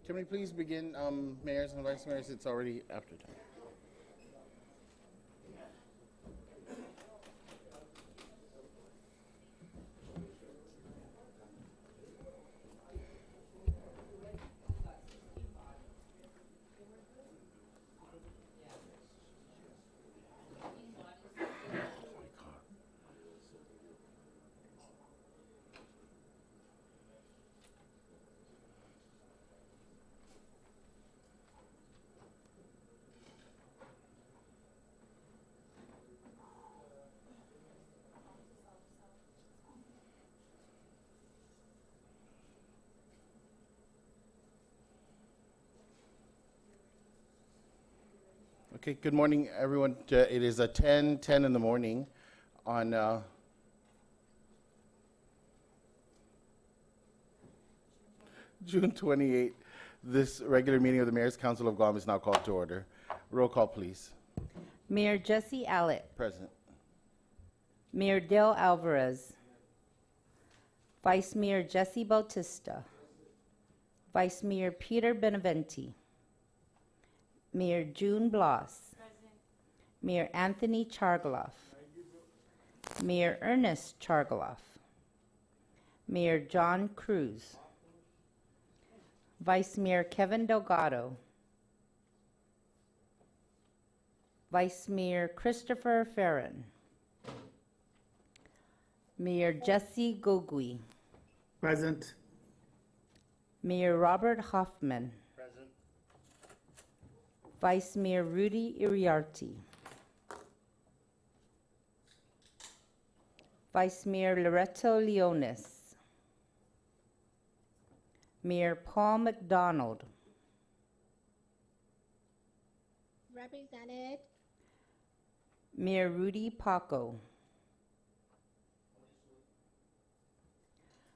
Can we please begin, mayors and vice mayors? It's already after time. Okay, good morning, everyone. It is 10:10 in the morning on June 28th. This regular meeting of the Mayor's Council of Guam is now called to order. Roll call, please. Mayor Jesse Allett, Present. Mayor Dale Alvarez, Vice Mayor Jesse Bautista, Vice Mayor Peter Benavente, Mayor June Bloss, Mayor Anthony Chargaloff, Mayor Ernest Chargaloff, Mayor John Cruz, Vice Mayor Kevin Delgado, Vice Mayor Christopher Farron, Mayor Jesse Gogui, Present. Mayor Robert Hoffman, Present. Vice Mayor Rudy Iriarte, Vice Mayor Loreto Leonis, Mayor Paul McDonald, Represented. Mayor Rudy Paco,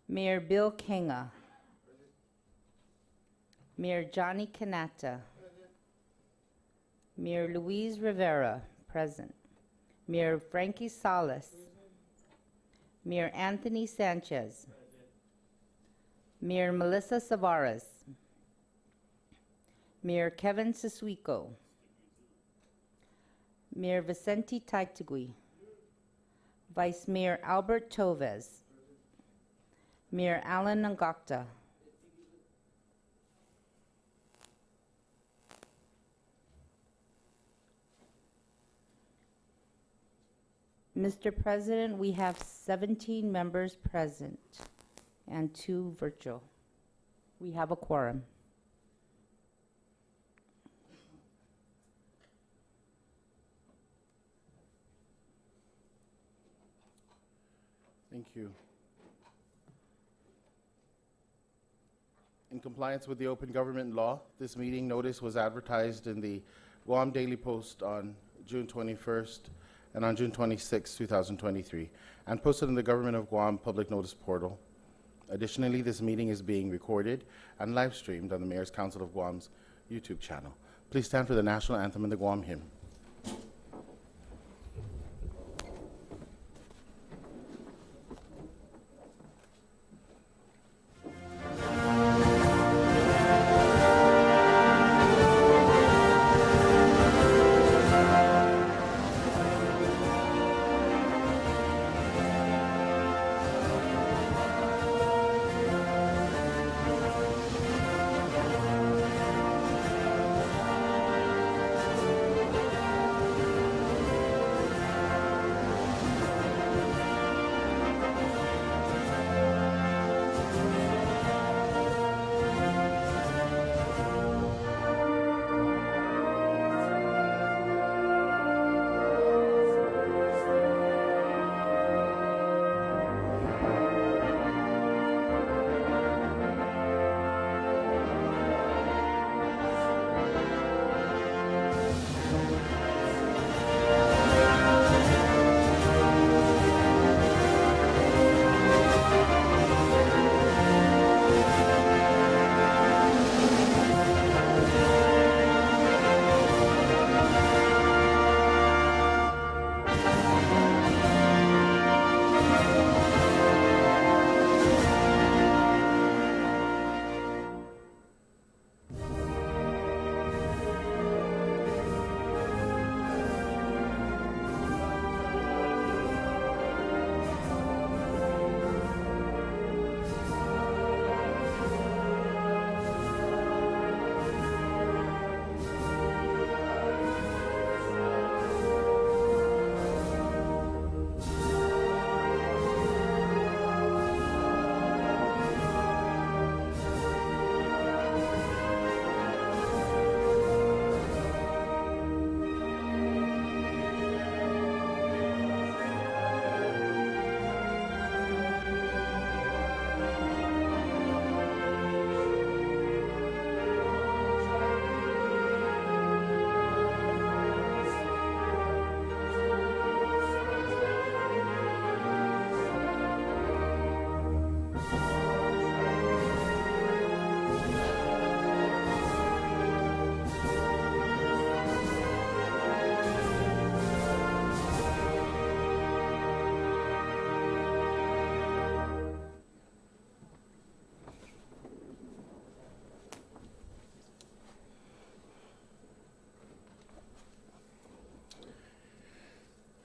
Mayor Bill Kenga, Mayor Johnny Kanata, Mayor Luis Rivera, present. Mayor Frankie Salas, Mayor Anthony Sanchez, Mayor Melissa Savares, Mayor Kevin Siswico, Mayor Vicente Taitagui, Vice Mayor Albert Toves, Mayor Alan Ngakta, Mr. President, we have 17 members present and 2 virtual. We have a quorum. Thank you. In compliance with the open government law, this meeting notice was advertised in the Guam Daily Post on June 21st and on June 26, 2023, and posted in the Government of Guam Public Notice Portal. Additionally, this meeting is being recorded and live streamed on the Mayor's Council of Guam's YouTube channel. Please stand for the national anthem and the Guam hymn.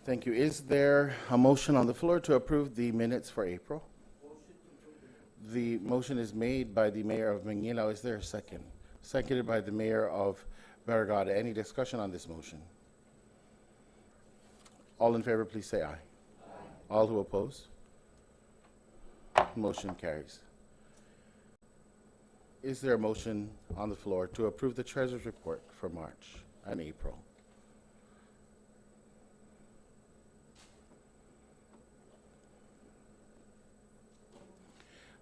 Thank you. Is there a motion on the floor to approve the minutes for April? The motion is made by the mayor of Manila. Is there a second? Seconded by the mayor of Barragata. Any discussion on this motion? All in favor, please say aye. All who oppose? Motion carries. Is there a motion on the floor to approve the treasurer's report for March and April?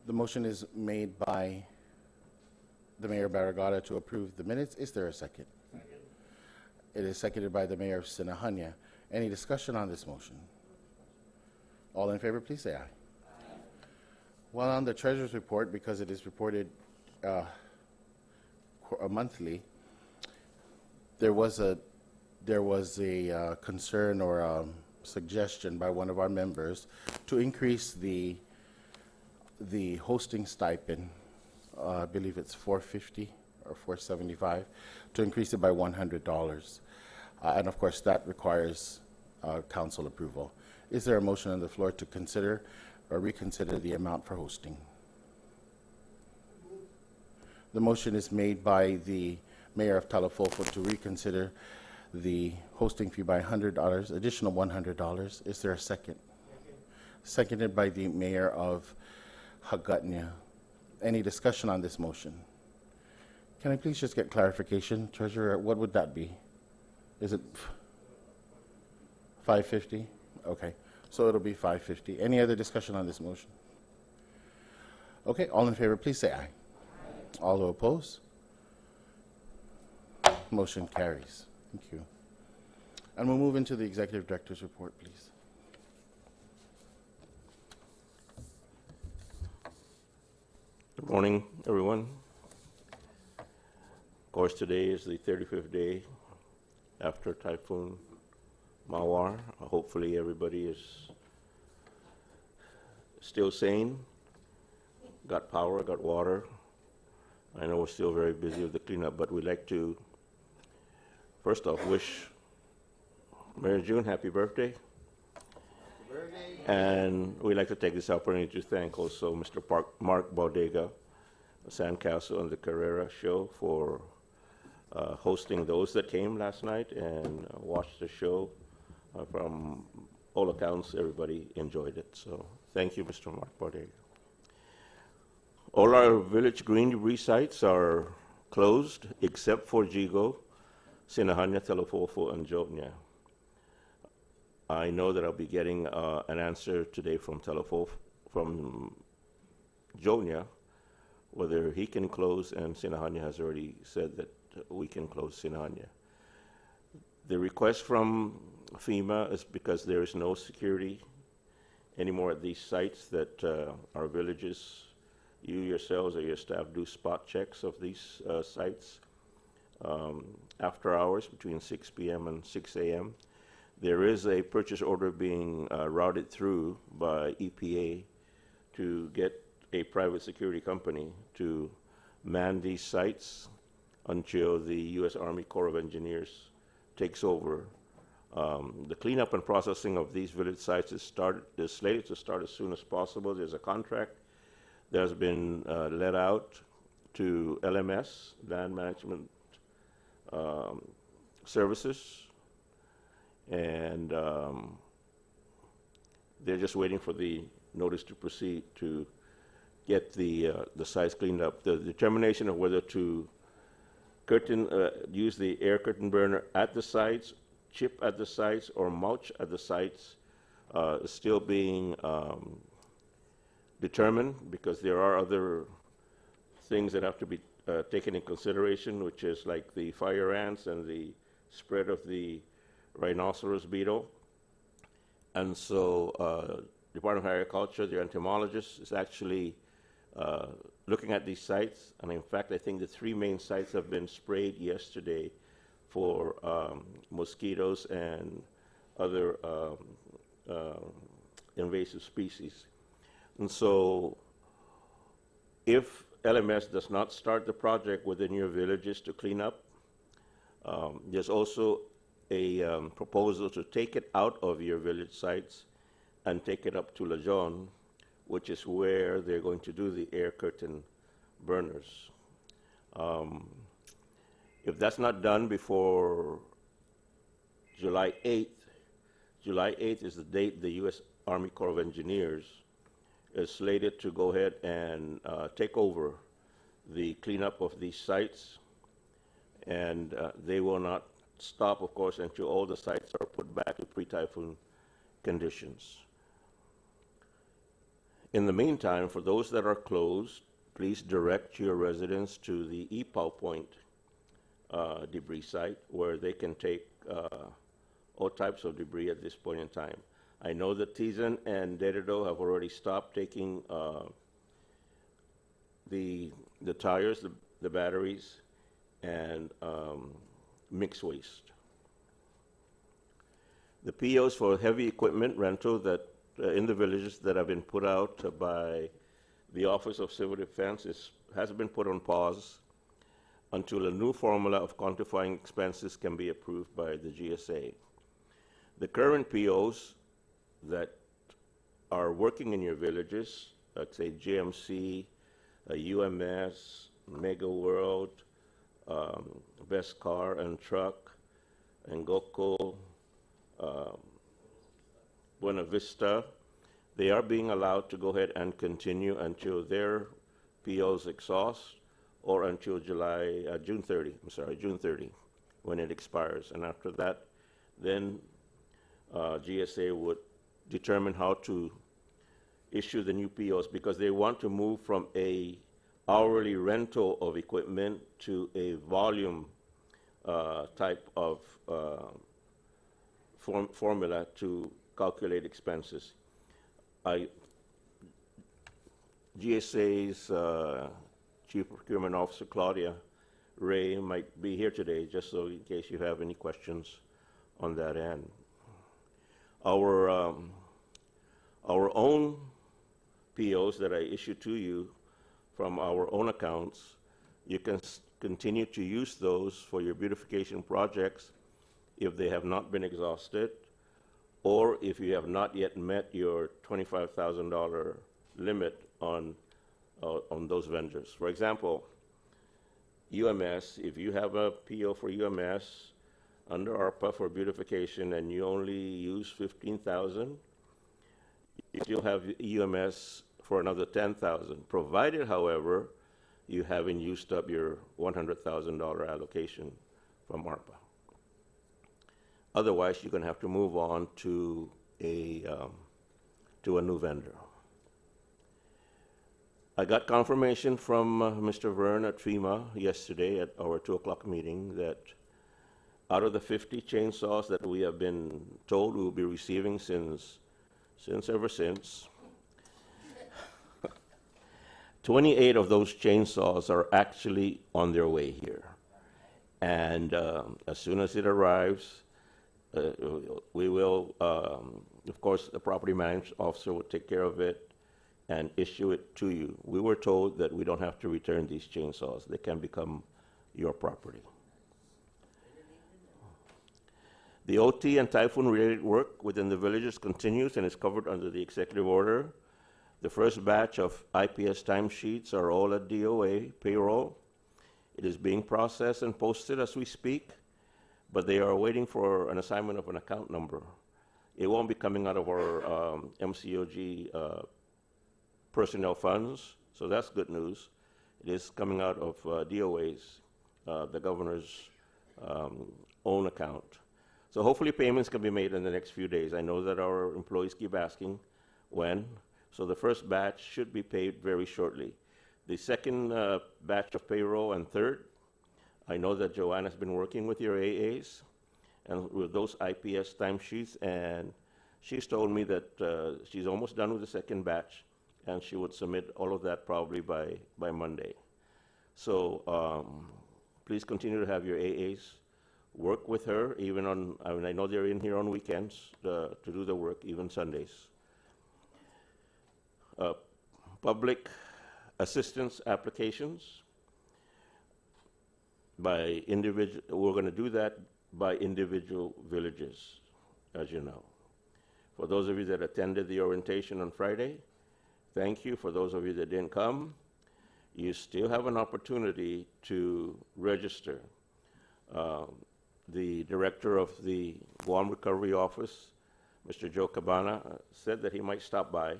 The motion is made by the Mayor Barragata to approve the minutes. Is there a second? Second. It is seconded by the Mayor of Sinahanya. Any discussion on this motion? All in favor, please say aye. Aye. Well, on the treasurer's report, because it is reported monthly, there was a concern or suggestion by one of our members to increase the hosting stipend. I believe it's $450 or $475, to increase it by $100, and of course that requires council approval. Is there a motion on the floor to consider or reconsider the amount for hosting? The motion is made by the mayor of Talafofo to reconsider the hosting fee by $100, additional $100. Is there a second? Seconded by the mayor of Hagatnya. Any discussion on this motion? Can I please just get clarification, Treasurer? What would that be? Is it $550? Okay, so it'll be $550. Any other discussion on this motion? Okay, all in favor, please say aye. Aye. All who oppose? Motion carries. Thank you. And we'll move into the Executive Director's report, please. Good morning, everyone. Of course, today is the 35th day after Typhoon Mawar. Hopefully everybody is still sane, got power, got water. I know we're still very busy with the cleanup, but we'd like to, first off, wish Mayor June happy birthday. And we'd like to take this opportunity to thank also Mr. Mark Bodega, Sandcastle, and the Carrera Show for hosting those that came last night and watched the show. From all accounts, everybody enjoyed it. So thank you, Mr. Mark Bodega. All our village green debris sites are closed except for Jigo, Sinahanya, Talafofo, and Jotnya. I know that I'll be getting an answer today from Jotnya, whether he can close, and Sinahanya has already said that we can close Sinahanya. The request from FEMA is because there is no security anymore at these sites, that our villages, you yourselves or your staff, do spot checks of these sites after hours between 6 p.m. and 6 a.m. There is a purchase order being routed through by EPA to get a private security company to man these sites until the U.S. Army Corps of Engineers takes over. The cleanup and processing of these village sites is slated to start as soon as possible. There's a contract that has been let out to LMS, Land Management Services, and they're just waiting for the notice to proceed to get the sites cleaned up. The determination of whether to use the air curtain burner at the sites, chip at the sites, or mulch at the sites is still being determined, because there are other things that have to be taken in consideration, which is like the fire ants and the spread of the rhinoceros beetle. And so Department of Agriculture, the entomologist, is actually looking at these sites. And in fact, I think the 3 main sites have been sprayed yesterday for mosquitoes and other invasive species. And so if LMS does not start the project within your villages to clean up, there's also a proposal to take it out of your village sites and take it up to Lejeune, which is where they're going to do the air curtain burners. If that's not done before July 8th, July 8th is the date the U.S. Army Corps of Engineers is slated to go ahead and take over the cleanup of these sites. And they will not stop, of course, until all the sites are put back to pre-typhoon conditions. In the meantime, for those that are closed, please direct your residents to the EPOW point debris site where they can take all types of debris at this point in time. I know that Tizan and Dededo have already stopped taking the tires, the batteries, and mixed waste. The POs for heavy equipment rental that in the villages that have been put out by the Office of Civil Defense has been put on pause until a new formula of quantifying expenses can be approved by the GSA. The current POs that are working in your villages, like say GMC, UMS, Mega World, Best Car and Truck, and GOCO, Buena Vista, they are being allowed to go ahead and continue until their POs exhaust or until June 30, when it expires. And after that, then GSA would determine how to issue the new POs, because they want to move from a hourly rental of equipment to a volume type of formula to calculate expenses. GSA's Chief Procurement Officer, Claudia Ray, might be here today, just so in case you have any questions on that end. Our own POs that I issue to you from our own accounts, you can continue to use those for your beautification projects if they have not been exhausted, or if you have not yet met your $25,000 limit on those vendors. For example, UMS, if you have a PO for UMS under ARPA for beautification and you only use $15,000, you still have UMS for another $10,000, provided, however, you haven't used up your $100,000 allocation from ARPA. Otherwise, you're going to have to move on to a new vendor. I got confirmation from Mr. Verne at FEMA yesterday at our 2 o'clock meeting that out of the 50 chainsaws that we have been told we will be receiving ever since, 28 of those chainsaws are actually on their way here. And as soon as it arrives, we will, of course, the property management officer will take care of it and issue it to you. We were told that we don't have to return these chainsaws. They can become your property. The OT and typhoon-related work within the villages continues and is covered under the executive order. The first batch of IPS timesheets are all at DOA payroll. It is being processed and posted as we speak, but they are waiting for an assignment of an account number. It won't be coming out of our MCOG personnel funds, so that's good news. It is coming out of DOA's, the governor's own account. So hopefully payments can be made in the next few days. I know that our employees keep asking when, so the first batch should be paid very shortly. The second batch of payroll and third, I know that Joanna's been working with your AAs and with those IPS timesheets, and she's told me that she's almost done with the second batch, and she would submit all of that probably by Monday. So please continue to have your AAs work with her, even on, I know they're in here on weekends to do the work, even Sundays. Public assistance applications by individual, we're going to do that by individual villages, as you know. For those of you that attended the orientation on Friday, thank you. For those of you that didn't come, you still have an opportunity to register. The director of the Guam Recovery Office, Mr. Joe Cabana, said that he might stop by.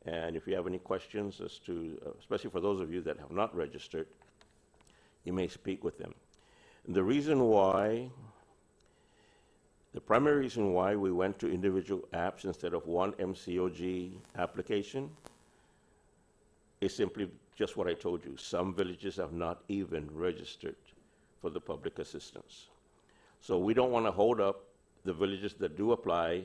And if you have any questions as to, especially for those of you that have not registered, you may speak with them. And the primary reason why we went to individual apps instead of one MCOG application is simply just what I told you. Some villages have not even registered for the public assistance. So we don't want to hold up the villages that do apply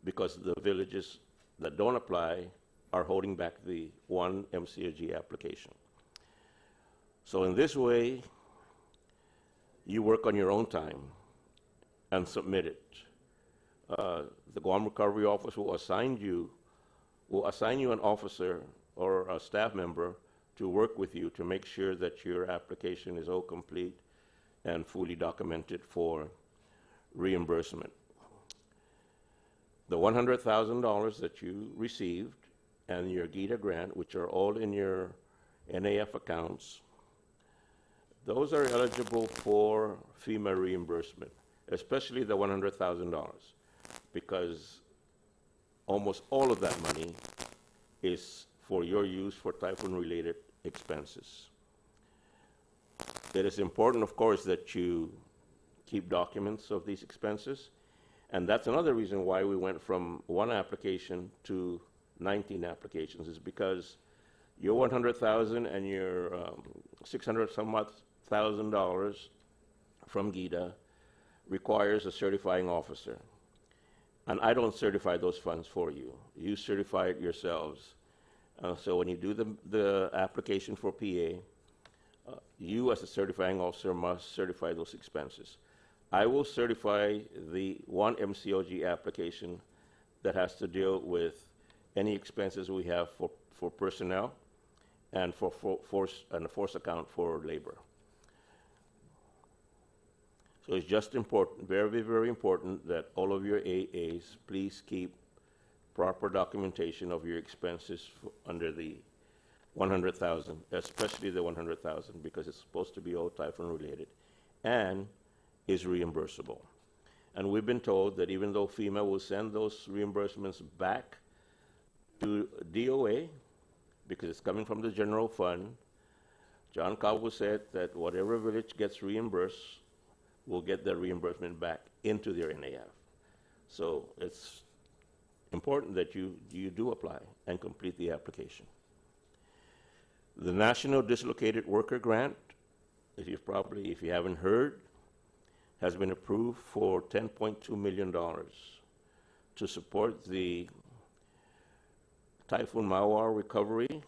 because the villages that don't apply are holding back the one MCOG application. So in this way, you work on your own time and submit it. The Guam Recovery Office will assign you an officer or a staff member to work with you to make sure that your application is all complete and fully documented for reimbursement. The $100,000 that you received and your GITA grant, which are all in your NAF accounts, those are eligible for FEMA reimbursement, especially the $100,000, because almost all of that money is for your use for typhoon-related expenses. It is important, of course, that you keep documents of these expenses, and that's another reason why we went from one application to 19 applications, is because your $100,000 and your $600,000 from GITA requires a certifying officer. And I don't certify those funds for you. You certify it yourselves. So when you do the application for PA, you as a certifying officer must certify those expenses. I will certify the one MCOG application that has to deal with any expenses we have for personnel and for force and a force account for labor. So it's just important, very, very important that all of your AAs please keep proper documentation of your expenses under the 100,000, especially the 100,000, because it's supposed to be all typhoon related and is reimbursable. And we've been told that even though FEMA will send those reimbursements back to DOA, because it's coming from the general fund, John Cowell said that whatever village gets reimbursed will get their reimbursement back into their NAF. So it's important that you do apply and complete the application. The National Dislocated Worker Grant, if you haven't heard, has been approved for $10.2 million to support the Typhoon Mawar recovery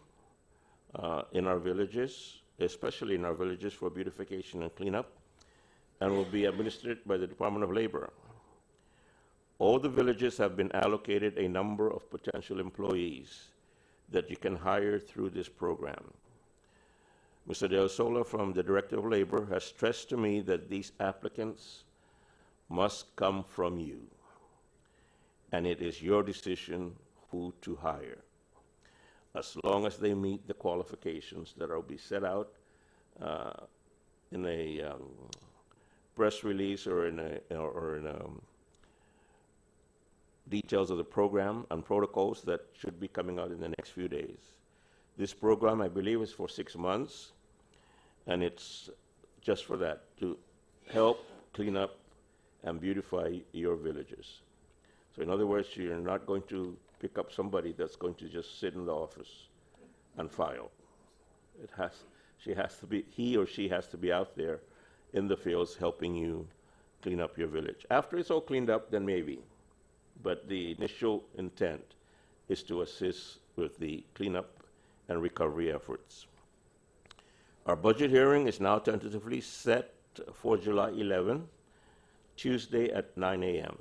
in our villages, especially in our villages for beautification and cleanup, and will be administered by the Department of Labor. All the villages have been allocated a number of potential employees that you can hire through this program. Mr. Del Sola from the Director of Labor has stressed to me that these applicants must come from you, and it is your decision who to hire, as long as they meet the qualifications that will be set out in a press release or in details of the program and protocols that should be coming out in the next few days. This program, I believe, is for 6 months, and it's just for that, to help clean up and beautify your villages. So in other words, you're not going to pick up somebody that's going to just sit in the office and file. He or she has to be out there in the fields helping you clean up your village. After it's all cleaned up, then maybe. But the initial intent is to assist with the cleanup and recovery efforts. Our budget hearing is now tentatively set for July 11, Tuesday at 9 a.m.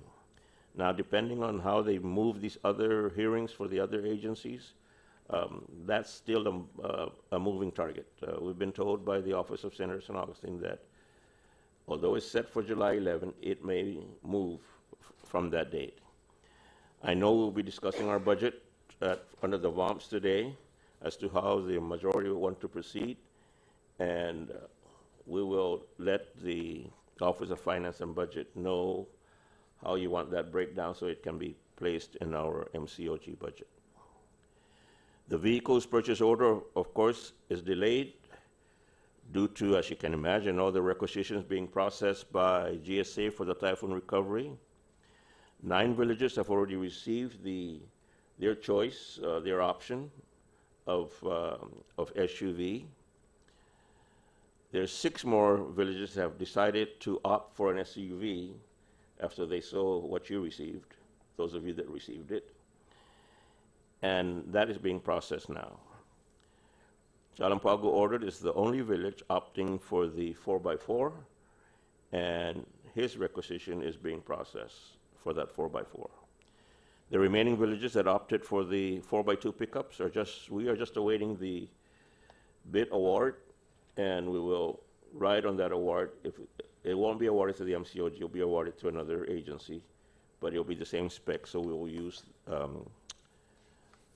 Now, depending on how they move these other hearings for the other agencies, that's still a moving target. We've been told by the Office of Senator San Augustine that Although it's set for July 11, it may move from that date. I know we'll be discussing our budget under the VOMS today as to how the majority will want to proceed, and we will let the Office of Finance and Budget know how you want that breakdown so it can be placed in our MCOG budget. The vehicles purchase order, of course, is delayed due to, as you can imagine, all the requisitions being processed by GSA for the typhoon recovery. 9 villages have already received their choice, their option of SUV. There's 6 more villages that have decided to opt for an SUV after they saw what you received, those of you that received it. And that is being processed now. Chalampago ordered is the only village opting for the 4x4, and his requisition is being processed for that 4x4. The remaining villages that opted for the 4x2 pickups we are just awaiting the bid award, and we will ride on that award. If it won't be awarded to the MCOG, it'll be awarded to another agency, but it'll be the same spec, so we will use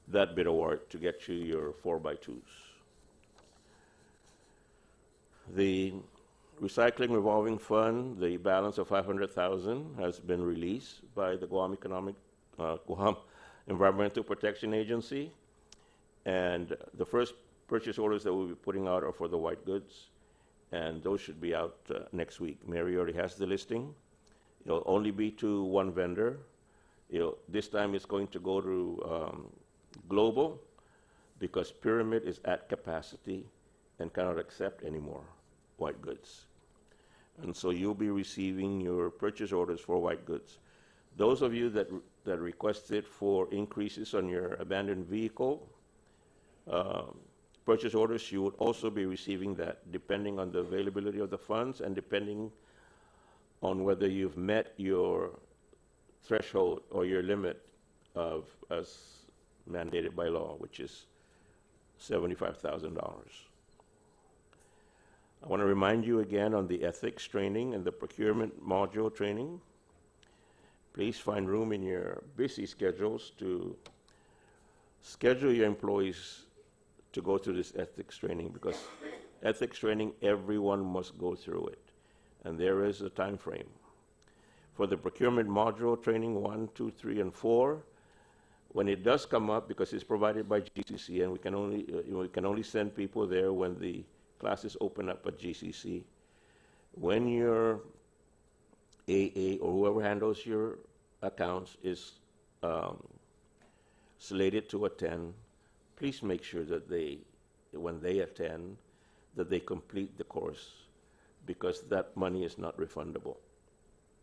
that bid award to get you your 4x2s. The recycling revolving fund, the balance of $500,000 has been released by the Guam Environmental Protection Agency, and the first purchase orders that we'll be putting out are for the white goods, and those should be out next week. Mary already has the listing. It'll only be to one vendor. This time it's going to go to Global, because Pyramid is at capacity and cannot accept any more white goods. And so you'll be receiving your purchase orders for white goods. Those of you that requested for increases on your abandoned vehicle purchase orders, you would also be receiving that, depending on the availability of the funds and depending on whether you've met your threshold or your limit of, as mandated by law, which is $75,000. I want to remind you again on the ethics training and the procurement module training. Please find room in your busy schedules to schedule your employees to go through this ethics training, because ethics training, everyone must go through it, and there is a time frame. For the procurement module training 1, 2, 3, and 4, when it does come up, because it's provided by GCC, and we can only send people there when the classes open up at GCC. When your AA or whoever handles your accounts is slated to attend, please make sure that when they attend, that they complete the course, because that money is not refundable.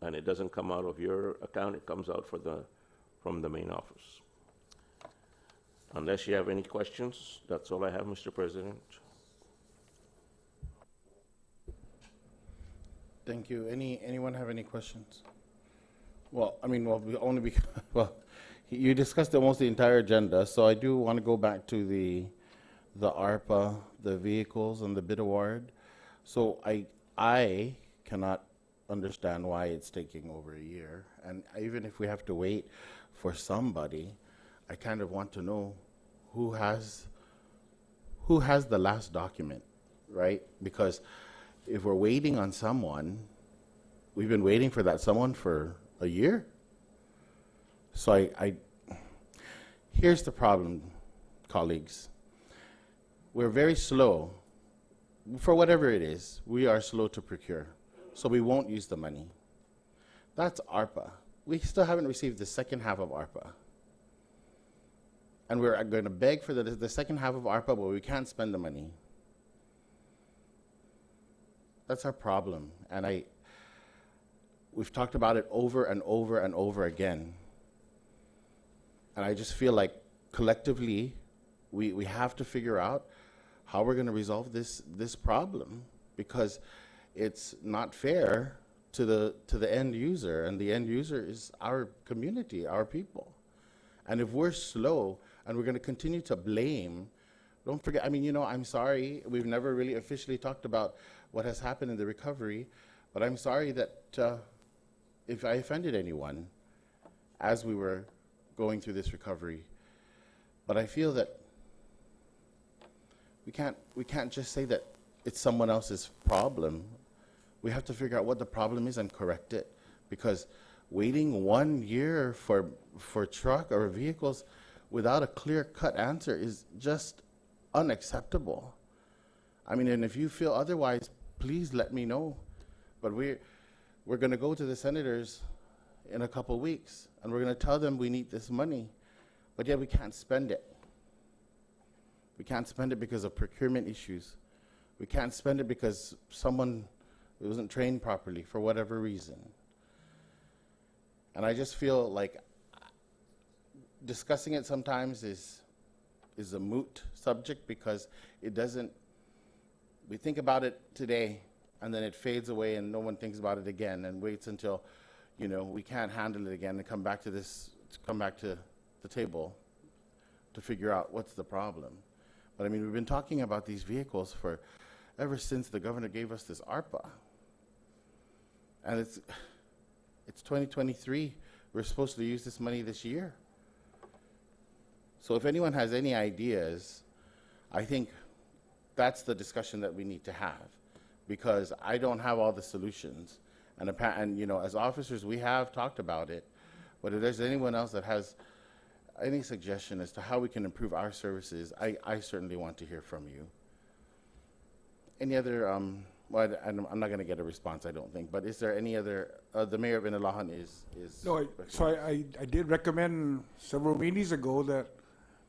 And it doesn't come out of your account, it comes out from the main office. Unless you have any questions, that's all I have, Mr. President. Thank you. Anyone have any questions? Well, you discussed almost the entire agenda, so I do want to go back to the ARPA, the vehicles, and the bid award. So I cannot understand why it's taking over a year, and even if we have to wait for somebody, I kind of want to know who has the last document, right? Because if we're waiting on someone, we've been waiting for that someone for a year. So here's the problem, colleagues. We're very slow. For whatever it is, we are slow to procure. So we won't use the money. That's ARPA. We still haven't received the second half of ARPA. And we're going to beg for the second half of ARPA, but we can't spend the money. That's our problem. And we've talked about it over and over and over again. And I just feel like collectively, we have to figure out how we're going to resolve this problem, because it's not fair to the end user, and the end user is our community, our people. And if we're slow and we're going to continue to blame, don't forget, I'm sorry, we've never really officially talked about what has happened in the recovery, But I'm sorry that if I offended anyone as we were going through this recovery. But I feel that we can't just say that it's someone else's problem. We have to figure out what the problem is and correct it, because waiting 1 year for truck or vehicles without a clear-cut answer is just unacceptable. I mean, and if you feel otherwise, please let me know. But we're going to go to the senators in a couple weeks, and we're going to tell them we need this money, but yet we can't spend it. We can't spend it because of procurement issues. We can't spend it because someone wasn't trained properly for whatever reason. And I just feel like discussing it sometimes is a moot subject, because it doesn't, we think about it today and then it fades away and no one thinks about it again and waits until, you know, we can't handle it again and come back to the table to figure out what's the problem. But I mean, we've been talking about these vehicles for ever since the governor gave us this ARPA. And it's 2023. We're supposed to use this money this year. So if anyone has any ideas, I think that's the discussion that we need to have, because I don't have all the solutions. And you know, as officers, we have talked about it, but if there's anyone else that has any suggestion as to how we can improve our services, I certainly want to hear from you. Any other, well, I'm not going to get a response, I don't think, but is there any other, the mayor of Inalahan is. No, I did recommend several meetings ago that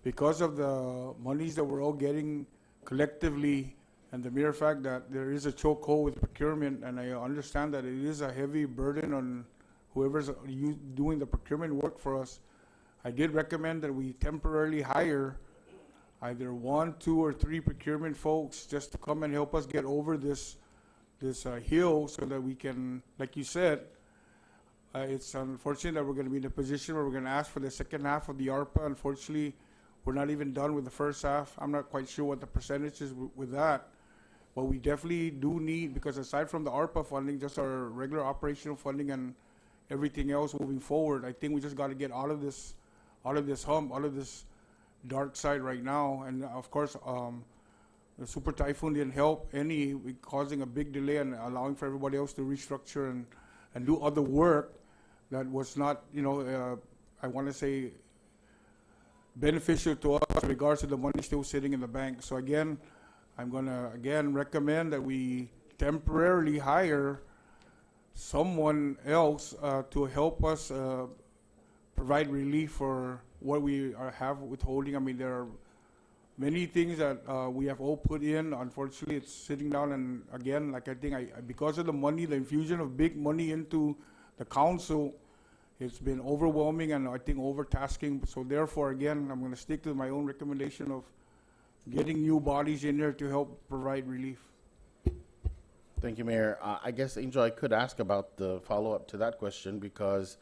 because of the monies that we're all getting collectively and the mere fact that there is a chokehold with procurement, and I understand that it is a heavy burden on whoever's doing the procurement work for us, I did recommend that we temporarily hire either 1, 2, or 3 procurement folks just to come and help us get over this hill, so that we can, like you said, it's unfortunate that we're going to be in a position where we're going to ask for the second half of the ARPA. Unfortunately, we're not even done with the first half. I'm not quite sure what the percentage is with that, but we definitely do need, because aside from the ARPA funding, just our regular operational funding and everything else moving forward, I think we just got to get out of this hump, out of this dark side right now. And of course, the super typhoon didn't help any, causing a big delay and allowing for everybody else to restructure and do other work that was not, you know, I want to say beneficial to us in regards to the money still sitting in the bank. So again, I'm going to again recommend that we temporarily hire someone else to help us provide relief for what we have withholding. I mean, there are many things that we have all put in. Unfortunately, it's sitting down, and again, like I think because of the money, the infusion of big money into the council, it's been overwhelming and I think overtasking. So therefore, again, I'm going to stick to my own recommendation of getting new bodies in there to help provide relief. Thank you, Mayor. I guess, Angel, I could ask about the follow-up to that question, because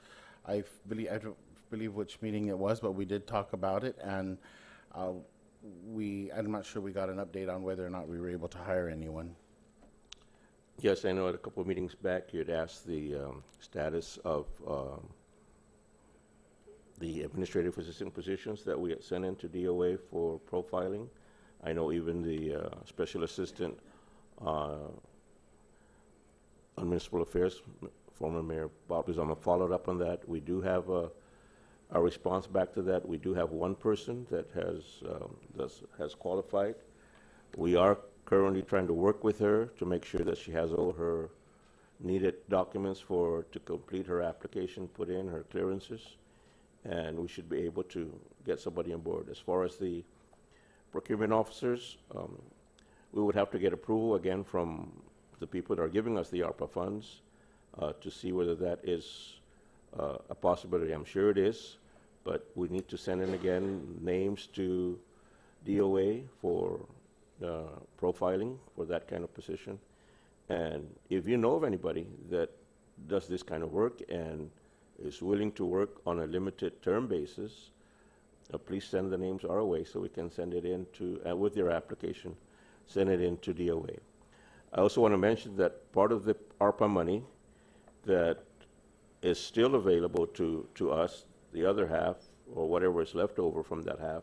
I don't believe which meeting it was, but we did talk about it, and I'm not sure we got an update on whether or not we were able to hire anyone. Yes, I know at a couple of meetings back you had asked the status of the administrative assistant positions that we had sent into DOA for profiling. I know even the special assistant on municipal affairs, former Mayor Bob Luzama, followed up on that. We do have a response back to that. We do have one person that has qualified. We are currently trying to work with her to make sure that she has all her needed documents to complete her application, put in her clearances, and we should be able to get somebody on board. As far as the procurement officers, we would have to get approval again from the people that are giving us the ARPA funds to see whether that is a possibility. I'm sure it is, but we need to send in again names to DOA for profiling for that kind of position. And if you know of anybody that does this kind of work and is willing to work on a limited term basis, please send the names our way so we can send it in to, with your application, send it in to DOA. I also want to mention that part of the ARPA money that is still available to us, the other half, or whatever is left over from that half,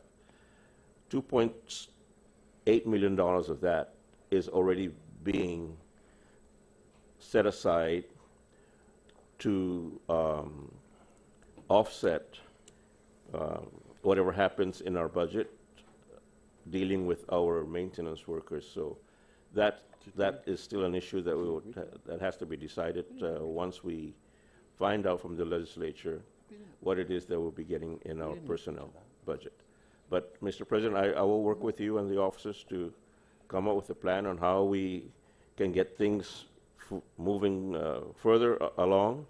$2.8 million of that is already being set aside to offset whatever happens in our budget dealing with our maintenance workers. So that is still an issue that that has to be decided once we find out from the legislature what it is that we'll be getting in our personnel budget. But, Mr. President, I will work with you and the officers to come up with a plan on how we can get things moving further along.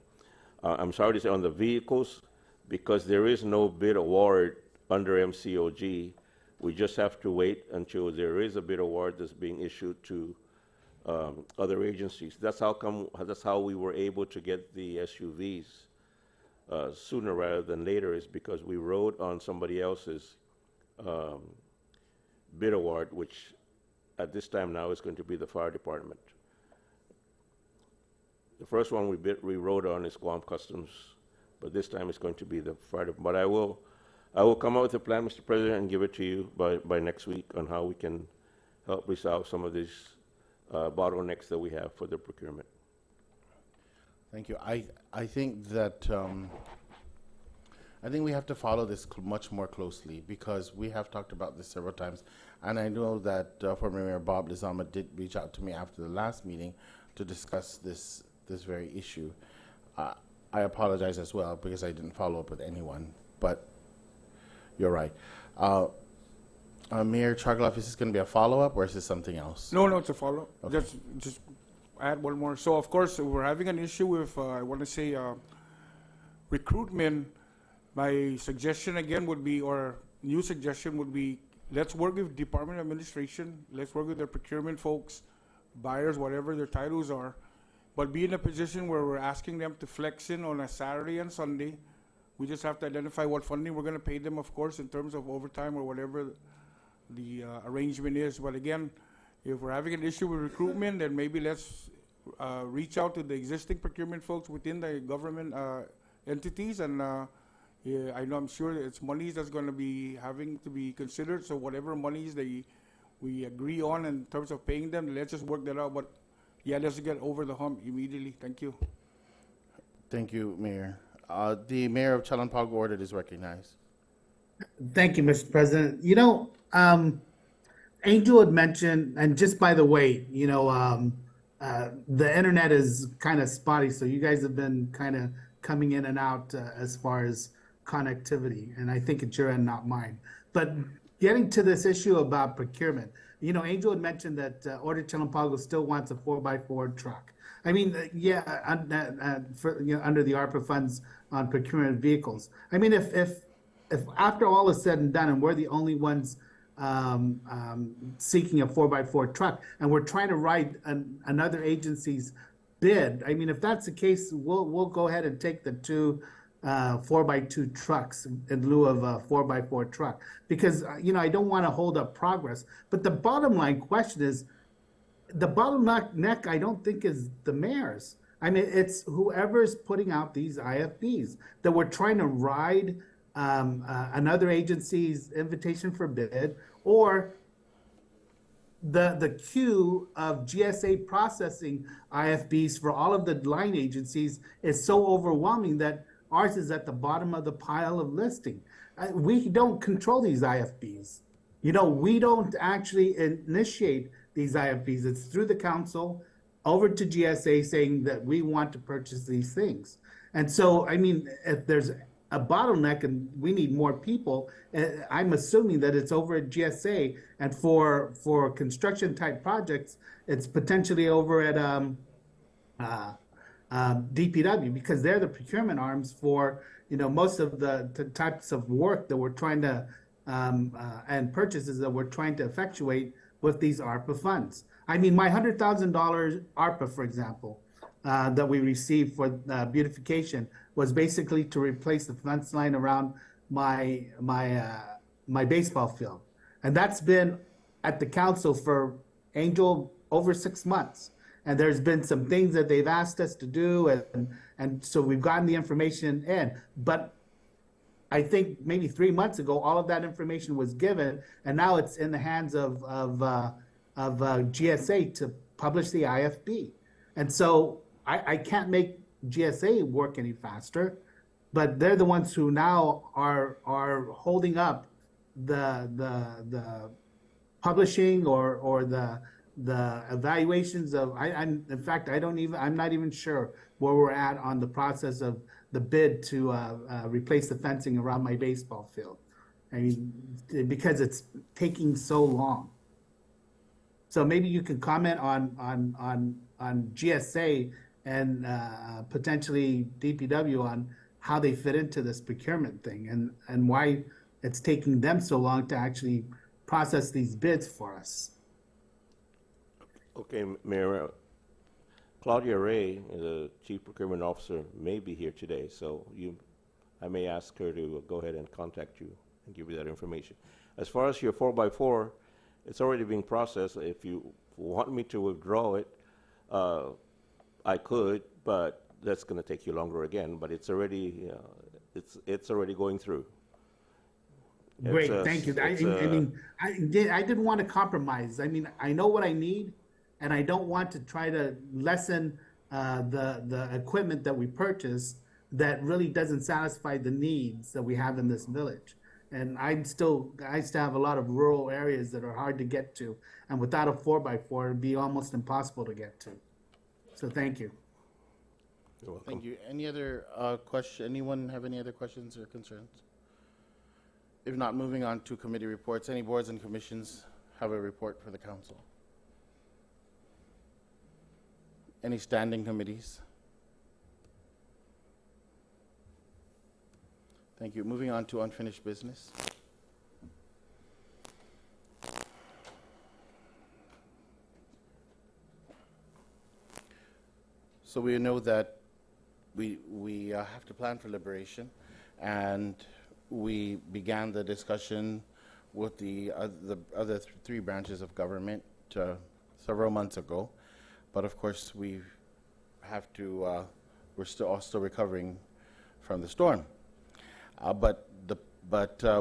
I'm sorry to say on the vehicles, because there is no bid award under MCOG, we just have to wait until there is a bid award that's being issued to other agencies. That's how we were able to get the SUVs sooner rather than later, is because we rode on somebody else's bid award, which at this time now is going to be the fire department. The first one we rode on is Guam Customs, but this time it's going to be the fire department. But I will come up with a plan, Mr. President, and give it to you by next week on how we can help resolve some of these bottlenecks that we have for the procurement. Thank you. I think that I think we have to follow this much more closely, because we have talked about this several times, and I know that former Mayor Bob Lizama did reach out to me after the last meeting to discuss this very issue. I apologize as well because I didn't follow up with anyone, but you're right. Mayor Chagloff, is this going to be a follow-up or is this something else? No, it's a follow. Okay. Just add one more. So, of course, we're having an issue with, I want to say, recruitment. My suggestion again would be, or new suggestion would be, let's work with Department of Administration. Let's work with their procurement folks, buyers, whatever their titles are, but be in a position where we're asking them to flex in on a Saturday and Sunday. We just have to identify what funding we're going to pay them, of course, in terms of overtime or whatever the arrangement is. But again, if we're having an issue with recruitment, then maybe let's reach out to the existing procurement folks within the government entities. And yeah, I'm sure it's monies that's going to be having to be considered. So whatever monies we agree on in terms of paying them, let's just work that out. But yeah, let's get over the hump immediately. Thank you. Thank you, Mayor. The Mayor of Chalampago Ordered is recognized. Thank you, Mr. President. You know, Angel had mentioned, and just by the way, you know, the internet is kind of spotty, so you guys have been kind of coming in and out as far as connectivity, and I think it's your end, not mine. But getting to this issue about procurement, you know, Angel had mentioned that Ordered Chalampago still wants a 4x4 truck. I mean, yeah, under the ARPA funds on procurement vehicles. I mean, if after all is said and done, and we're the only ones seeking a 4x4 truck, and we're trying to ride another agency's bid, I mean, if that's the case, we'll go ahead and take the two 4x2 trucks in lieu of a 4x4 truck, because you know, I don't want to hold up progress. But the bottom line question is, the bottleneck I don't think is the mayor's. I mean, it's whoever's putting out these IFBs that we're trying to ride another agency's invitation for bid, or the queue of GSA processing IFBs for all of the line agencies is so overwhelming that ours is at the bottom of the pile of listing. We don't control these IFBs. You know, we don't actually initiate these IFBs. It's through the council over to GSA saying that we want to purchase these things. And so, I mean, if there's a bottleneck and we need more people, I'm assuming that it's over at GSA, and for construction type projects, it's potentially over at DPW, because they're the procurement arms for, you know, most of the types of work that we're trying to and purchases that we're trying to effectuate with these ARPA funds. I mean, my $100,000 ARPA, for example, that we received for beautification was basically to replace the fence line around my baseball field, and that's been at the council for Angel over 6 months. And there's been some things that they've asked us to do, and so we've gotten the information in. But I think maybe 3 months ago, all of that information was given, and now it's in the hands of GSA to publish the IFB. And so I can't make GSA work any faster, but they're the ones who now are holding up the publishing or the evaluations of. In fact, I'm not even sure where we're at on the process of the bid to replace the fencing around my baseball field. I mean, because it's taking so long. So maybe you can comment on GSA and potentially DPW on how they fit into this procurement thing and why it's taking them so long to actually process these bids for us. Okay, Mayor, Claudia Ray, the Chief Procurement Officer, may be here today, so I may ask her to go ahead and contact you and give you that information. As far as your 4x4, it's already being processed. If you want me to withdraw it, I could, but that's going to take you longer again. But it's already it's already going through. Great, thank you. I didn't want to compromise. I mean, I know what I need, and I don't want to try to lessen the equipment that we purchase that really doesn't satisfy the needs that we have in this village. And I still have a lot of rural areas that are hard to get to, and without a 4x4, it'd be almost impossible to get to. So thank you. You're welcome. Thank you. Any other question? Anyone have any other questions or concerns? If not, moving on to committee reports. Any boards and commissions have a report for the council? Any standing committees? Thank you. Moving on to unfinished business. So we know that we have to plan for liberation, and we began the discussion with the other three branches of government several months ago. But of course, we have to. We're still recovering from the storm. But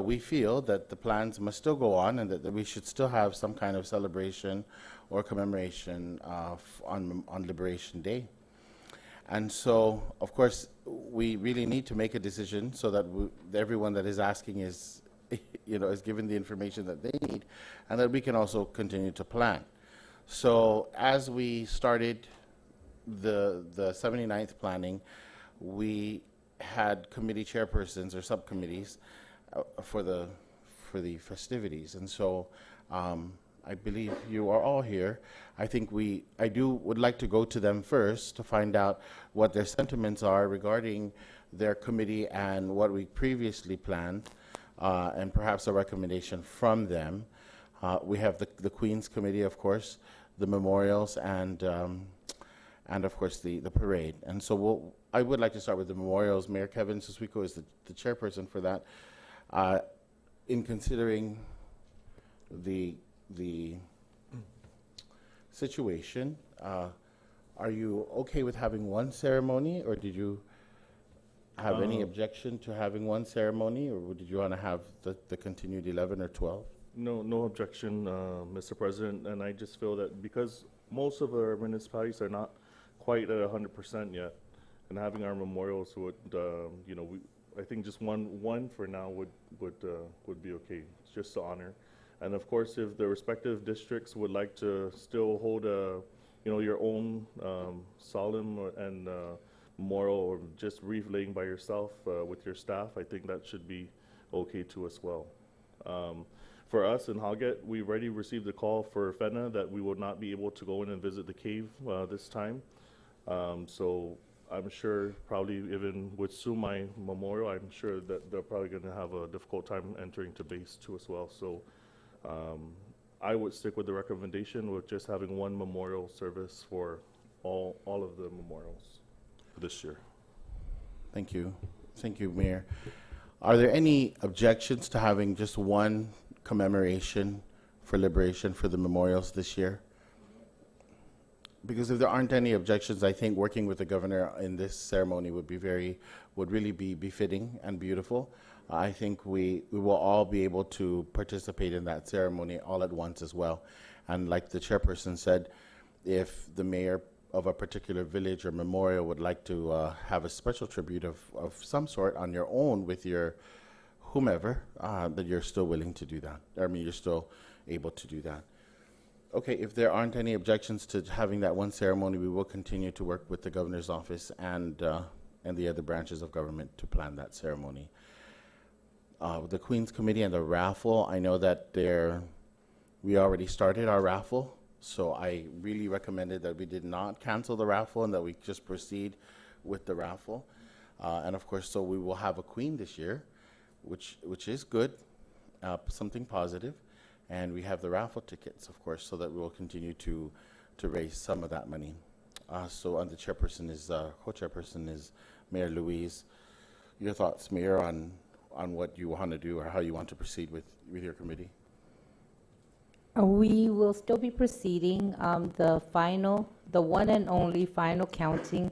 we feel that the plans must still go on, and that we should still have some kind of celebration or commemoration on Liberation Day. And so, of course, we really need to make a decision so that everyone that is asking is given the information that they need, and that we can also continue to plan. So, as we started the 79th planning, we had committee chairpersons or subcommittees for the festivities, and so I believe you are all here. I think I would like to go to them first to find out what their sentiments are regarding their committee and what we previously planned, and perhaps a recommendation from them. We have the Queen's Committee, of course, the memorials, and of course the parade. And so I would like to start with the memorials. Mayor Kevin Suswiko is the chairperson for that. In considering the situation, are you okay with having one ceremony, or did you have any objection to having one ceremony, or did you want to have the continued 11 or 12? No objection, Mr. President, and I just feel that because most of our municipalities are not quite at 100% yet, and having our memorials would, I think just one for now would be okay, just to honor. And of course, if the respective districts would like to still hold your own solemn and memorial, or just relaying by yourself with your staff, I think that should be okay too as well. For us in Hoggett, we already received a call for FENA that we will not be able to go in and visit the cave this time. So I'm sure probably even with Sumai Memorial, I'm sure that they're probably going to have a difficult time entering to base too as well. So I would stick with the recommendation with just having one memorial service for all of the memorials this year. Thank you. Thank you, Mayor. Are there any objections to having just one commemoration for liberation for the memorials this year? because if there aren't any objections, I think working with the governor in this ceremony would really be befitting and beautiful. I think we will all be able to participate in that ceremony all at once as well. And like the chairperson said, if the mayor of a particular village or memorial would like to have a special tribute of some sort on your own with your whomever, that you're still willing to do that. I mean, you're still able to do that. Okay, if there aren't any objections to having that one ceremony, we will continue to work with the governor's office and the other branches of government to plan that ceremony. The Queens Committee and the raffle, I know that we already started our raffle, so I really recommended that we did not cancel the raffle and that we just proceed with the raffle. And of course, so we will have a queen this year, which is good, something positive. And we have the raffle tickets, of course, so that we will continue to raise some of that money. So the chairperson is, co-chairperson is Mayor Louise. Your thoughts, Mayor, on what you want to do or how you want to proceed with your committee? We will still be proceeding. The one and only final counting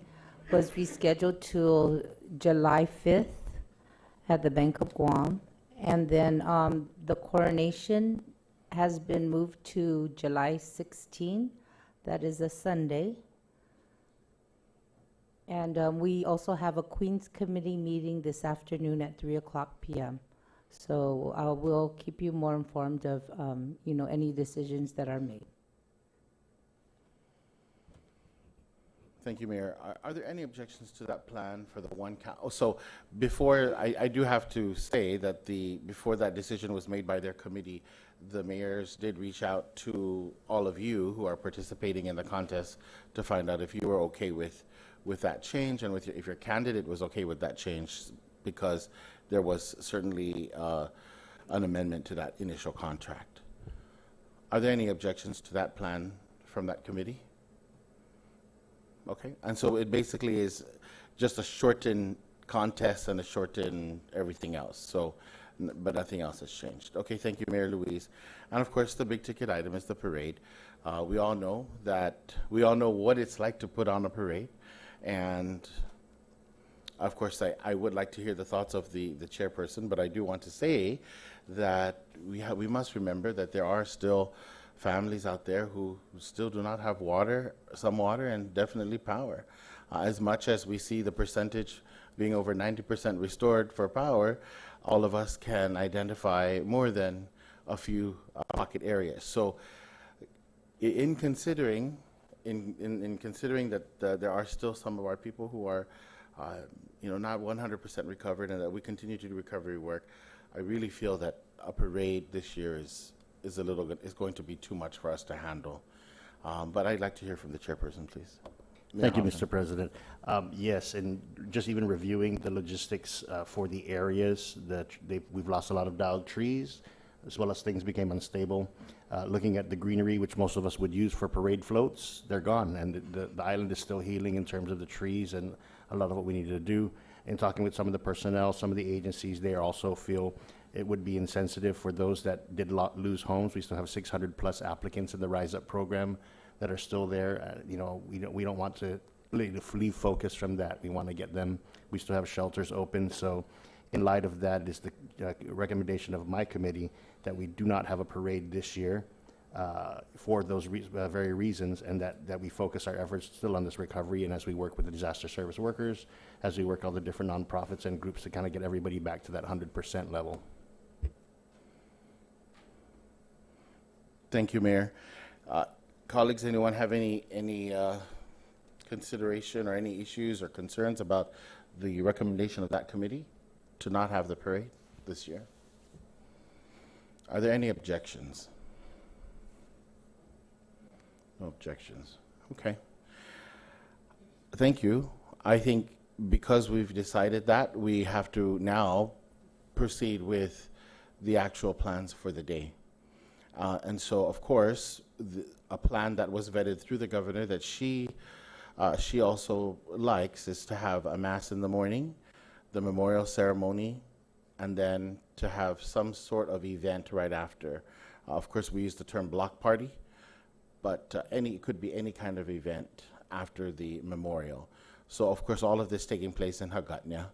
was rescheduled till July 5th at the Bank of Guam. And then the coronation has been moved to July 16. That is a Sunday. And we also have a Queens Committee meeting this afternoon at 3:00 p.m. So I will keep you more informed of, any decisions that are made. Thank you, Mayor. Are there any objections to that plan for the one count? Oh, so before, I do have to say that before that decision was made by their committee, the mayors did reach out to all of you who are participating in the contest to find out if you were okay with that change and if your candidate was okay with that change, because there was certainly an amendment to that initial contract. Are there any objections to that plan from that committee? Okay, and so it basically is just a shortened contest and a shortened everything else. So, but nothing else has changed. Okay, thank you, Mayor Louise. And of course, the big ticket item is the parade. We all know what it's like to put on a parade, and of course, I would like to hear the thoughts of the chairperson. But I do want to say that we must remember that there are still families out there who still do not have water, some water, and definitely power. As much as we see the percentage being over 90% restored for power, all of us can identify more than a few pocket areas. So in considering that there are still some of our people who are not 100% recovered and that we continue to do recovery work, I really feel that a parade this year is going to be too much for us to handle. But I'd like to hear from the chairperson, please. Thank you, Mr. President. Yes, and just even reviewing the logistics for the areas that we've lost a lot of downed trees, as well as things became unstable. Looking at the greenery, which most of us would use for parade floats, they're gone, and the island is still healing in terms of the trees and a lot of what we needed to do. In talking with some of the personnel, some of the agencies, they also feel it would be insensitive for those that did lose homes. We still have 600 plus applicants in the Rise Up program that are still there. We don't want to leave focus from that. We want to get them. We still have shelters open. So in light of that is the recommendation of my committee that we do not have a parade this year for those very reasons, and that we focus our efforts still on this recovery, and as we work with the disaster service workers, as we work all the different nonprofits and groups to kind of get everybody back to that 100% level. Thank you, Mayor. Colleagues, anyone have any consideration or any issues or concerns about the recommendation of that committee to not have the parade this year? Are there any objections? No objections. Okay. Thank you. I think because we've decided that, we have to now proceed with the actual plans for the day. And so, of course, a plan that was vetted through the governor that she also likes is to have a mass in the morning, the memorial ceremony, and then to have some sort of event right after. Of course, we use the term block party, but it could be any kind of event after the memorial. So of course, all of this taking place in Hagatna.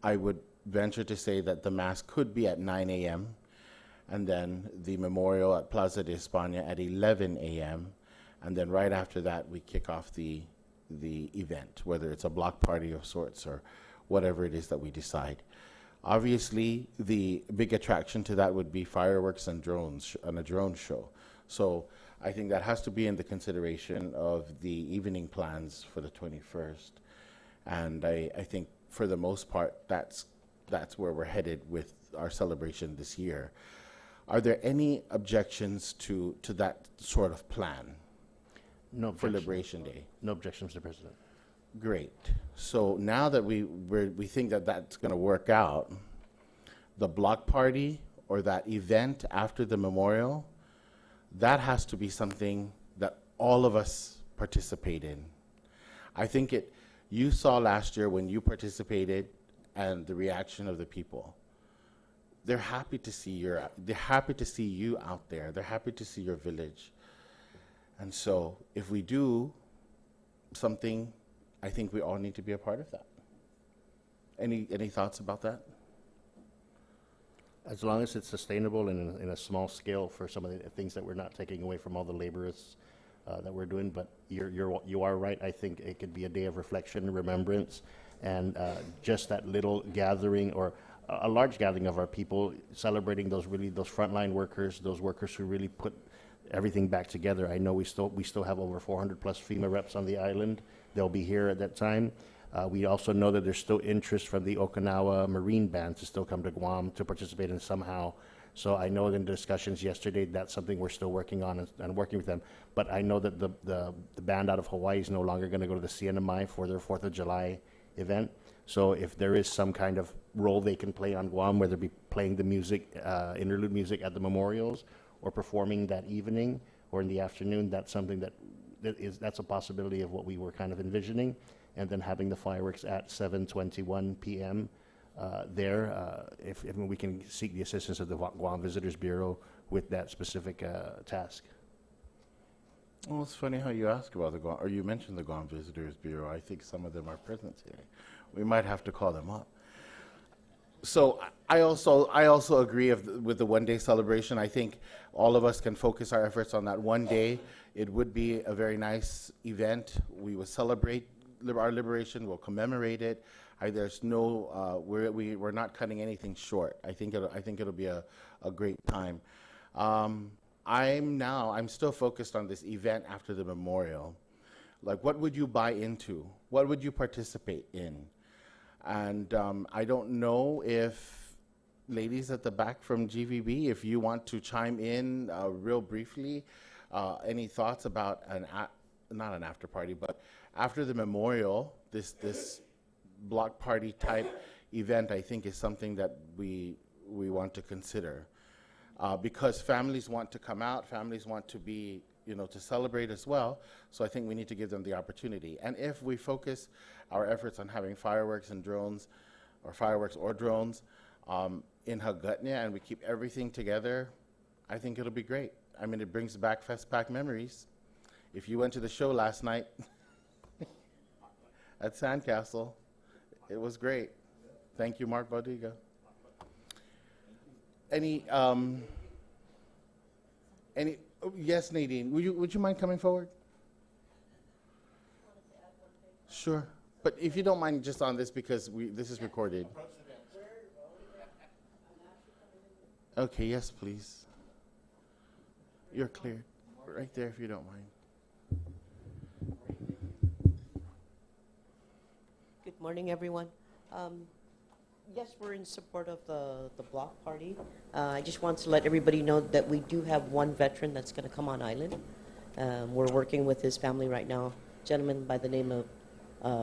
I would venture to say that the mass could be at 9 a.m. and then the memorial at Plaza de España at 11 a.m. And then right after that, we kick off the event, whether it's a block party of sorts or whatever it is that we decide. Obviously, the big attraction to that would be fireworks and drones and a drone show. So I think that has to be in the consideration of the evening plans for the 21st. And I think for the most part, that's where we're headed with our celebration this year. Are there any objections to that sort of plan No for objection. Liberation Day? No objection, Mr. President. Great. So now that we think that that's going to work out, the block party or that event after the memorial, that has to be something that all of us participate in. I think you saw last year when you participated and the reaction of the people. They're happy to see you out there. They're happy to see your village. And so if we do something, I think we all need to be a part of that. Any thoughts about that? As long as it's sustainable and in a small scale for some of the things that we're not taking away from all the laborious that we're doing. But you are right. I think it could be a day of reflection, remembrance, and just that little gathering or a large gathering of our people celebrating those frontline workers, those workers who really put everything back together. I know we still have over 400 plus FEMA reps on the island. They'll be here at that time. We also know that there's still interest from the Okinawa Marine Band to still come to Guam to participate in somehow. So I know in discussions yesterday, that's something we're still working on and working with them. But I know that the band out of Hawaii is no longer going to go to the CNMI for their 4th of July event. So if there is some kind of role they can play on Guam, whether it be playing the music, interlude music at the memorials or performing that evening or in the afternoon, that's something that's a possibility of what we were kind of envisioning. And then having the fireworks at 7:21 p.m. If we can seek the assistance of the Guam Visitors Bureau with that specific task. Well, it's funny how you ask about the Guam, or you mentioned the Guam Visitors Bureau. I think some of them are present today. We might have to call them up. So I also agree with the one-day celebration. I think all of us can focus our efforts on that one day. It would be a very nice event. We will celebrate our liberation. We'll commemorate it. There's no we're not cutting anything short. I think it'll be a great time. I'm still focused on this event after the memorial. Like, what would you buy into? What would you participate in? And I don't know if, ladies at the back from GVB, if you want to chime in real briefly, any thoughts about not an after party, but after the memorial, this block party type event, I think is something that we want to consider. Because families want to come out, families want to be, to celebrate as well. So I think we need to give them the opportunity. And if we focus our efforts on having fireworks and drones, or fireworks or drones, in Hagatna, and we keep everything together, I think it'll be great. I mean, it brings back Festpac memories. If you went to the show last night at Sandcastle, it was great. Thank you, Mark Baudiga. Yes, Nadine, would you mind coming forward? Sure, but if you don't mind just on this, because this is recorded. Okay, yes, please. You're cleared. Right there, if you don't mind. Good morning, everyone. Yes, we're in support of the block party. I just want to let everybody know that we do have one veteran that's going to come on island. We're working with his family right now, a gentleman by the name of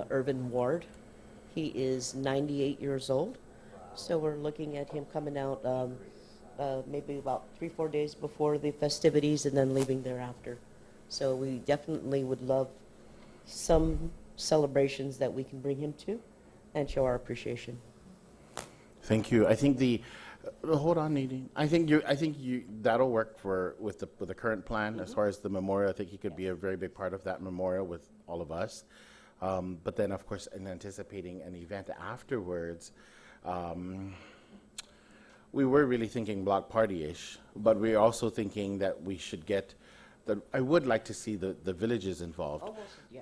Irvin Ward. He is 98 years old, so we're looking at him coming out maybe about 3-4 days before the festivities and then leaving thereafter. So we definitely would love some celebrations that we can bring him to and show our appreciation. Thank you. I think Hold on, Nadine. I think that'll work with the current plan as far as the memorial. I think he could be a very big part of that memorial with all of us. But then, of course, in anticipating an event afterwards, we were really thinking block party-ish, but we're also thinking that we should get I would like to see the villages involved. Almost, yeah.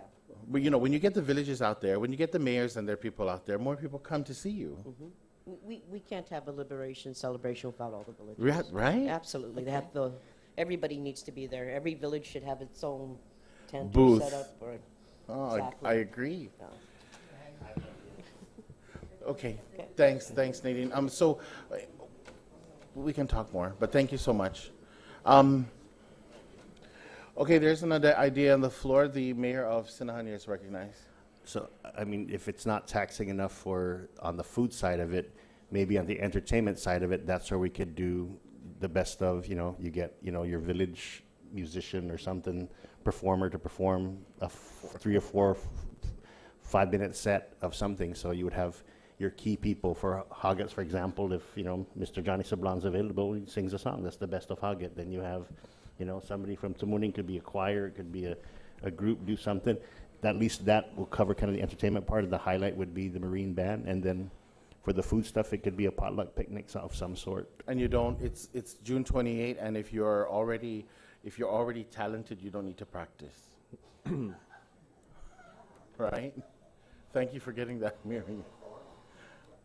But when you get the villages out there, when you get the mayors and their people out there, more people come to see you. We can't have a liberation celebration without all the villages. Right? Absolutely. They have everybody needs to be there. Every village should have its own tent Booth. set up. Or, Oh, exactly. I agree. Yeah. Okay, thanks, Nadine. So we can talk more, but thank you so much. Okay, there's another idea on the floor. The mayor of Sinahania is recognized. So, I mean, if it's not taxing enough on the food side of it, maybe on the entertainment side of it, that's where we could do the best of, you get, your village musician or something, performer to perform a 3 or 4, 5-minute set of something. So you would have your key people for Hoggets, for example, if, Mr. Johnny Sablon's available, he sings a song, that's the best of Hogget. Then you have, somebody from Tamuning, could be a choir, it could be a group, do something. At least that will cover kind of the entertainment part. Of the highlight would be the Marine Band, and then for the food stuff, it could be a potluck picnic of some sort. And it's June 28, and if you're already talented, you don't need to practice. Right? Thank you for getting that, Mary.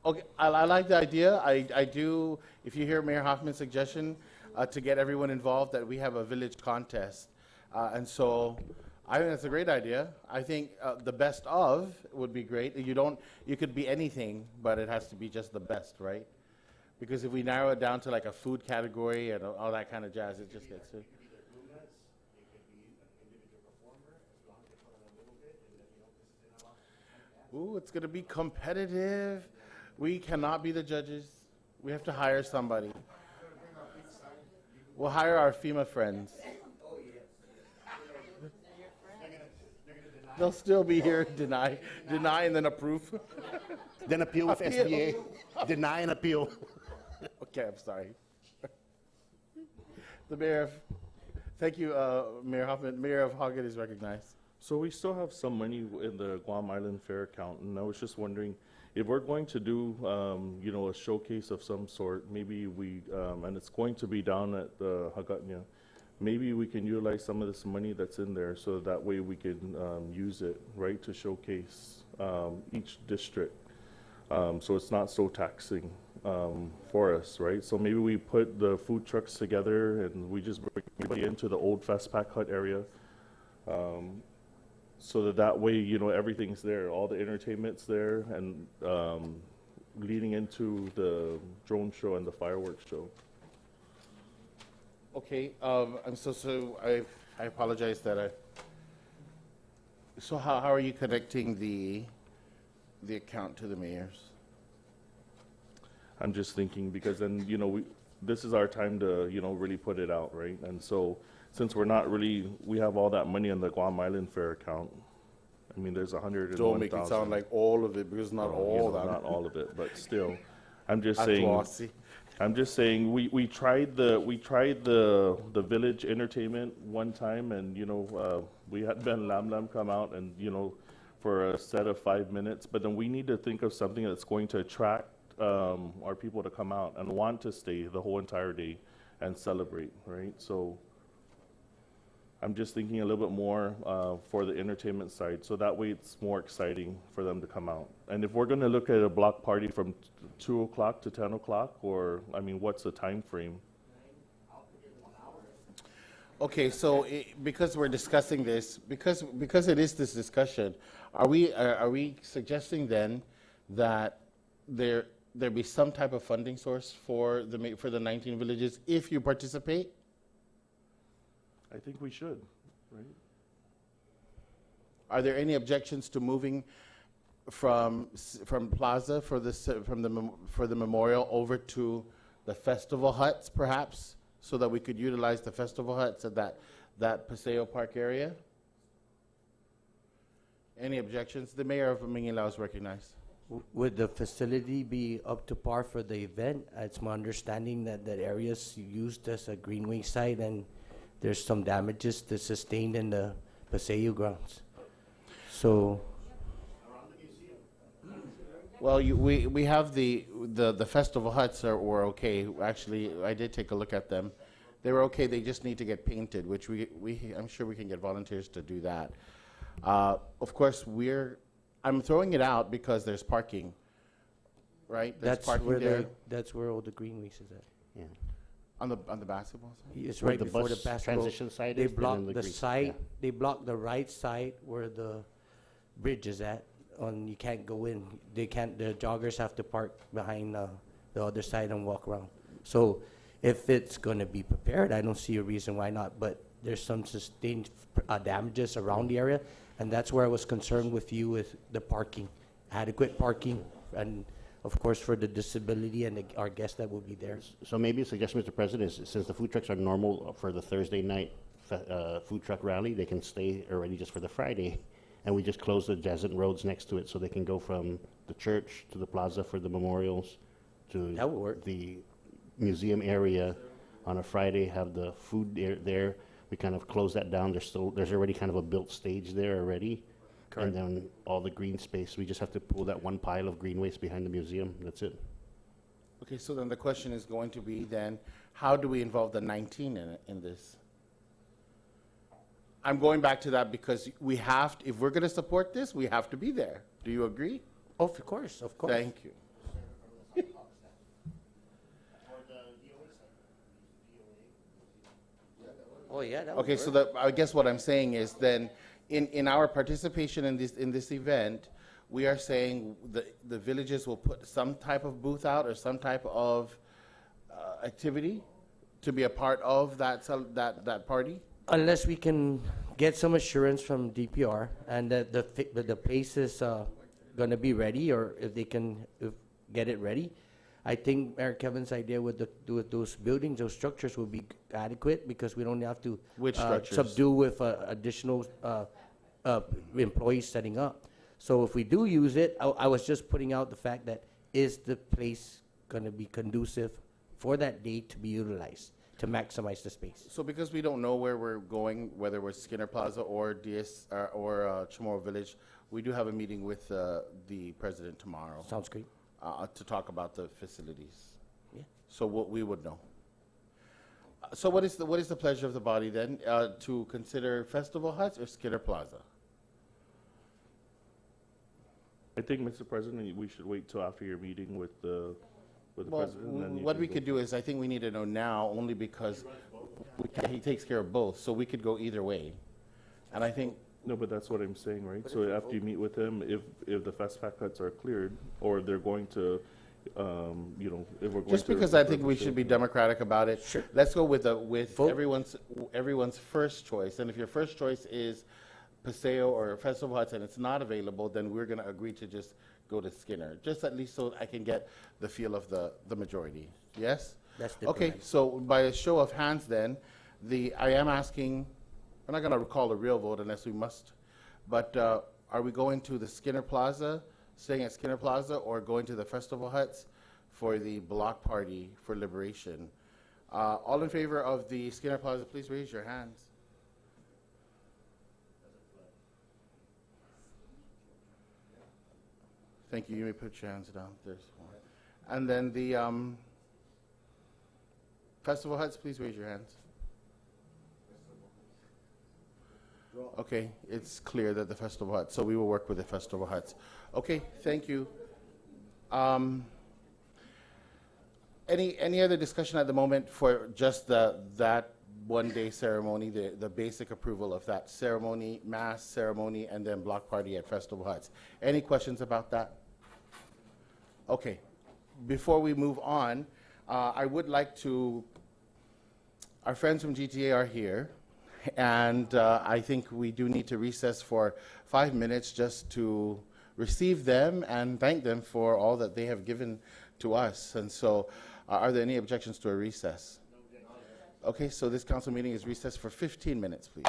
Okay, I like the idea. I do, if you hear Mayor Hoffman's suggestion, to get everyone involved, that we have a village contest. And so I think that's a great idea. I think the best of would be great. You could be anything, but it has to be just the best, right? Because if we narrow it down to like a food category and all that kind of jazz, it just gets to. Ooh, it's going to be competitive. We cannot be the judges. We have to hire somebody. We'll hire our FEMA friends. They'll still be here, deny, and then approve. Then appeal with Appeal. SBA, deny and appeal. Okay, I'm sorry. The mayor thank you, Mayor Hoffman. Mayor of Hoggett is recognized. So we still have some money in the Guam Island Fair account, and I was just wondering if we're going to do, a showcase of some sort. Maybe and it's going to be down at the Hagatnya. Maybe we can utilize some of this money that's in there, so that way we can use it, right, to showcase each district, so it's not so taxing for us, right? So maybe we put the food trucks together and we just bring everybody into the old Fastpack Hut area. So that way, everything's there, all the entertainment's there, and leading into the drone show and the fireworks show. Okay, I apologize that so how are you connecting the account to the mayor's? I'm just thinking, because then, this is our time to, really put it out, right? And so, since we have all that money in the Guam Island Fair account. I mean, there's 101,000. Don't make it sound like all of it, because not all that. Not all of it, but still, I'm just That's saying. glossy. I'm just saying we tried the village entertainment one time, and we had Ben Lam Lam come out and for a set of 5 minutes, but then we need to think of something that's going to attract our people to come out and want to stay the whole entire day and celebrate, right? So I'm just thinking a little bit more for the entertainment side, so that way it's more exciting for them to come out. And if we're going to look at a block party from 2 o'clock to 10 o'clock, or, what's the time frame? Okay, so because we're discussing this, because it is this discussion, are we suggesting then that there be some type of funding source for the 19 villages if you participate? I think we should, right? Are there any objections to moving from Plaza for the memorial over to the festival huts, perhaps, so that we could utilize the festival huts at that Paseo Park area? Any objections? The mayor of Mingilao is recognized. Would the facility be up to par for the event? It's my understanding that that area's used as a greenway site and there's some damages that sustained in the Paseo grounds. So, Well, we have the festival huts were okay. Actually, I did take a look at them. They were okay. They just need to get painted, which I'm sure we can get volunteers to do that. Of course, I'm throwing it out because there's parking, right? There's parking there that's where all the greenways is at. Yeah. on the basketball side. It's Where right the before the bus basketball. transition side They is, and then block the the green- side, yeah. they block the right side where the bridge is at, you can't go in. The joggers have to park behind the other side and walk around. So if it's gonna be prepared, I don't see a reason why not, but there's some sustained damages around the area, and that's where I was concerned with you with the parking, adequate parking, and of course for the disability and our guests that will be there. So maybe a suggestion, Mr. President, is since the food trucks are normal for the Thursday night food truck rally, they can stay already just for the Friday. And we just close the adjacent roads next to it so they can go from the church to the plaza for the memorials to That would work. the museum area on a Friday, have the food there. We kind of close that down. There's already kind of a built stage there already. Correct. And then all the green space, we just have to pull that one pile of green waste behind the museum. That's it. Okay, so then the question is going to be then, how do we involve the 19 in this? I'm going back to that because we have, if we're going to support this, we have to be there. Do you agree? Of course, of course. Thank you. Oh, yeah, that would Okay, work. so I guess what I'm saying is then, in our participation in this event, we are saying the villages will put some type of booth out or some type of activity to be a part of that party? Unless we can get some assurance from DPR and that the place is gonna be ready, or if they can get it ready. I think Mayor Kevin's idea with those buildings, those structures will be adequate because we don't have to Which structures? subdue with additional employees setting up. So if we do use it, I was just putting out the fact that is the place gonna be conducive for that day to be utilized to maximize the space? So because we don't know where we're going, whether we're Skinner Plaza or Chamorro Village, we do have a meeting with the president tomorrow Sounds great. to talk about the facilities. Yeah. So we would know. So what is the pleasure of the body then, to consider Festival Huts or Skinner Plaza? I think, Mr. President, we should wait till after your meeting with the Well, president. And then you what can we go could do is, I think we need to know now, only because he takes care of both, so we could go either way. And I think, No, but that's what I'm saying, right? So after you meet with them, if the fast pack huts are cleared, or they're going to, if we're going to. just because I think we should be democratic about it. Sure. Let's go with Vote. everyone's first choice. And if your first choice is Paseo or Festival Huts and it's not available, then we're gonna agree to just go to Skinner, just at least so I can get the feel of the majority. Yes? That's Okay, diplomatic. so by a show of hands then, I am asking, we're not gonna call a real vote unless we must, but are we going to the Skinner Plaza, staying at Skinner Plaza, or going to the Festival Huts for the block party for liberation? All in favor of the Skinner Plaza, please raise your hands. Thank you. You may put your hands down. There's one. And then the Festival Huts, please raise your hands. Okay, it's clear that the Festival Huts, so we will work with the Festival Huts. Okay, thank you. Any other discussion at the moment for just that one-day ceremony, the basic approval of that ceremony, mass ceremony, and then block party at Festival Huts? Any questions about that? Okay, before we move on, I would like to, our friends from GTA are here, and I think we do need to recess for 5 minutes just to receive them and thank them for all that they have given to us. And so, are there any objections to a recess? Okay, so this council meeting is recessed for 15 minutes, please.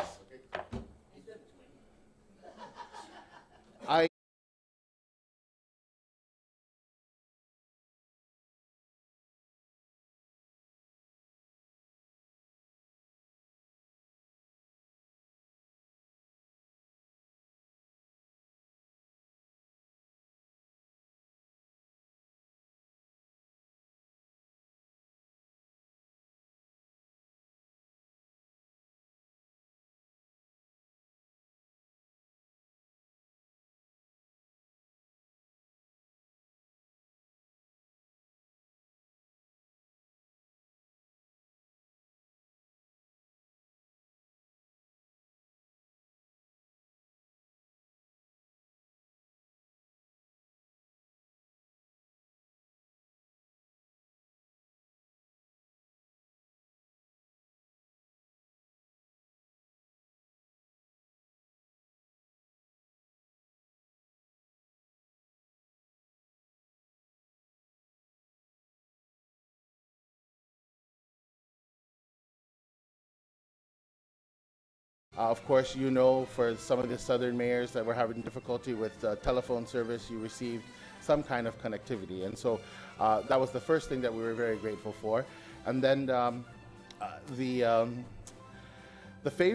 Of course, you know, for some of the southern mayors that were having difficulty with telephone service, you received some kind of connectivity. And so that was the first thing that we were very grateful for. And then the favorite